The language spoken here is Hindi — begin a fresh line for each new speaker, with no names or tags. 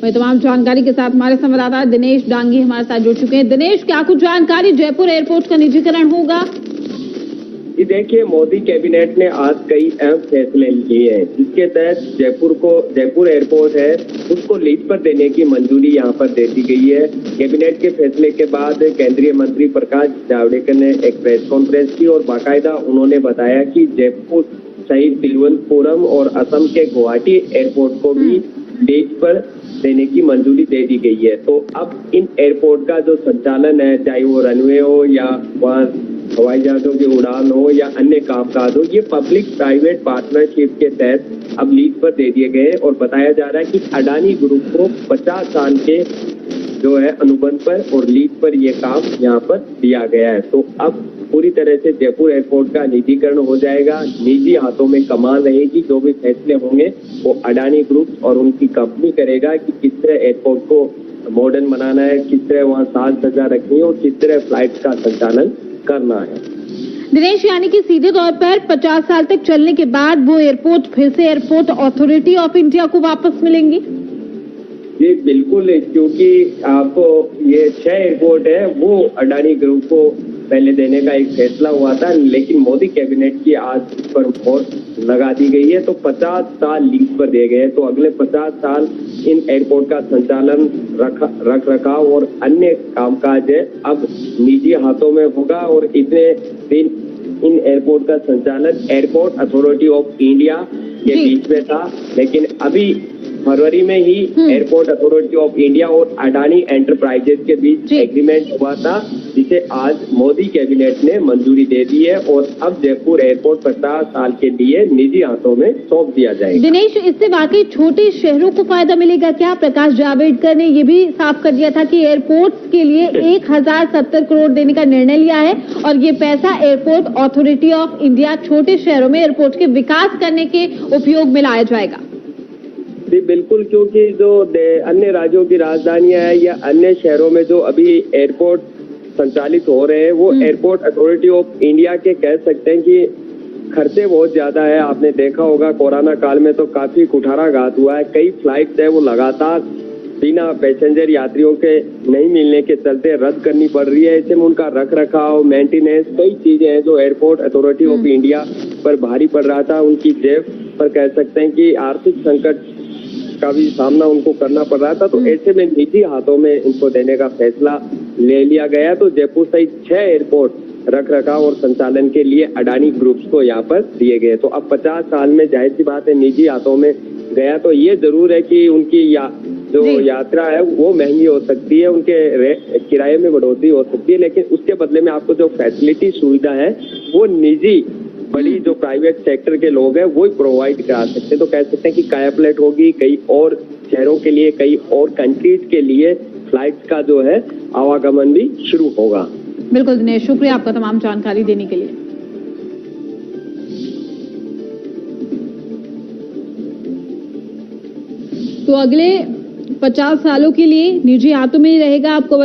वही तमाम जानकारी के साथ हमारे संवाददाता दिनेश डांगी हमारे साथ जुड़ चुके हैं। दिनेश, क्या कुछ जानकारी, जयपुर एयरपोर्ट का निजीकरण होगा?
जी देखिए, मोदी कैबिनेट ने आज कई अहम फैसले लिए हैं, जिसके तहत जयपुर एयरपोर्ट है उसको लीज पर देने की मंजूरी यहां पर दे दी गई है। कैबिनेट के फैसले के बाद केंद्रीय मंत्री प्रकाश जावड़ेकर ने एक प्रेस कॉन्फ्रेंस की और बाकायदा उन्होंने बताया कि जयपुर सहित तिरुवनंतपुरम और असम के गुवाहाटी एयरपोर्ट को भी लीज पर देने की मंजूरी दे दी गई है। तो अब इन एयरपोर्ट का जो संचालन है, चाहे वो रनवे हो या वहाँ हवाई जहाजों की उड़ान हो या अन्य कामकाज हो, ये पब्लिक प्राइवेट पार्टनरशिप के तहत अब लीज पर दे दिए गए और बताया जा रहा है कि अडानी ग्रुप को 50 साल के जो है अनुबंध पर और लीज पर ये काम यहाँ पर दिया गया है। तो अब पूरी तरह से जयपुर एयरपोर्ट का निजीकरण हो जाएगा, निजी हाथों में कमान रहेगी। जो भी फैसले होंगे वो अडानी ग्रुप और उनकी कंपनी करेगा कि किस तरह एयरपोर्ट को मॉडर्न बनाना है, किस तरह वहाँ साज सज्जा रखनी है और किस तरह फ्लाइट का संचालन करना है।
दिनेश, यानी कि सीधे तौर पर 50 साल तक चलने के बाद वो एयरपोर्ट फिर से एयरपोर्ट अथॉरिटी ऑफ इंडिया को वापस मिलेंगी?
जी बिल्कुल, क्योंकि आपको ये 6 एयरपोर्ट है वो अडानी ग्रुप को पहले देने का एक फैसला हुआ था, लेकिन मोदी कैबिनेट की आज पर मोहर लगा दी गई है। तो 50 साल लीज पर दिए गए, तो अगले 50 साल इन एयरपोर्ट का संचालन, रख रखाव और अन्य कामकाज है अब निजी हाथों में होगा। और इतने दिन इन एयरपोर्ट का संचालन एयरपोर्ट अथॉरिटी ऑफ इंडिया के बीच में था, लेकिन अभी फरवरी में ही एयरपोर्ट अथॉरिटी ऑफ इंडिया और अडानी एंटरप्राइजेज के बीच एग्रीमेंट हुआ था, जिसे आज मोदी कैबिनेट ने मंजूरी दे दी है और अब जयपुर एयरपोर्ट 50 साल के लिए निजी हाथों में सौंप दिया जाएगा।
दिनेश, इससे वाकई छोटे शहरों को फायदा मिलेगा क्या? प्रकाश जावड़ेकर ने ये भी साफ कर दिया था कि एयरपोर्ट्स के लिए 1070 करोड़ देने का निर्णय लिया है और ये पैसा एयरपोर्ट अथॉरिटी ऑफ इंडिया छोटे शहरों में एयरपोर्ट के विकास करने के उपयोग में लाया जाएगा।
जी बिल्कुल, क्योंकि जो अन्य राज्यों की राजधानियां हैं या अन्य शहरों में जो अभी एयरपोर्ट संचालित हो रहे हैं वो एयरपोर्ट अथॉरिटी ऑफ इंडिया के कह सकते हैं कि खर्चे बहुत ज्यादा है। आपने देखा होगा कोरोना काल में तो काफी कुठाराघात हुआ है, कई फ्लाइट्स है वो लगातार बिना पैसेंजर यात्रियों के नहीं मिलने के चलते रद्द करनी पड़ रही है। ऐसे में उनका रख रखाव, मेंटेनेंस, कई चीजें हैं जो एयरपोर्ट अथॉरिटी ऑफ इंडिया पर भारी पड़ रहा था। उनकी जेब पर कह सकते हैं कि आर्थिक संकट का भी सामना उनको करना पड़ रहा था। तो ऐसे में निजी हाथों में इनको देने का फैसला ले लिया गया। तो जयपुर सहित 6 एयरपोर्ट रख रखाव और संचालन के लिए अडानी ग्रुप्स को यहाँ पर दिए गए। तो अब 50 साल में जाहिर सी बात है निजी हाथों में गया। तो ये जरूर है कि उनकी जो यात्रा है वो महंगी हो सकती है, उनके किराए में बढ़ोतरी हो सकती है, लेकिन उसके बदले में आपको जो फैसिलिटी सुविधा है वो निजी बड़ी जो प्राइवेट सेक्टर के लोग हैं वो प्रोवाइड करा सकते हैं। तो कह सकते हैं कि कायापलट होगी, कई और शहरों के लिए, कई और कंट्रीज के लिए फ्लाइट्स का जो है आवागमन भी शुरू होगा।
बिल्कुल दिनेश, शुक्रिया आपका तमाम जानकारी देने के लिए। तो अगले 50 सालों के लिए निजी हाथों में ही रहेगा। आपको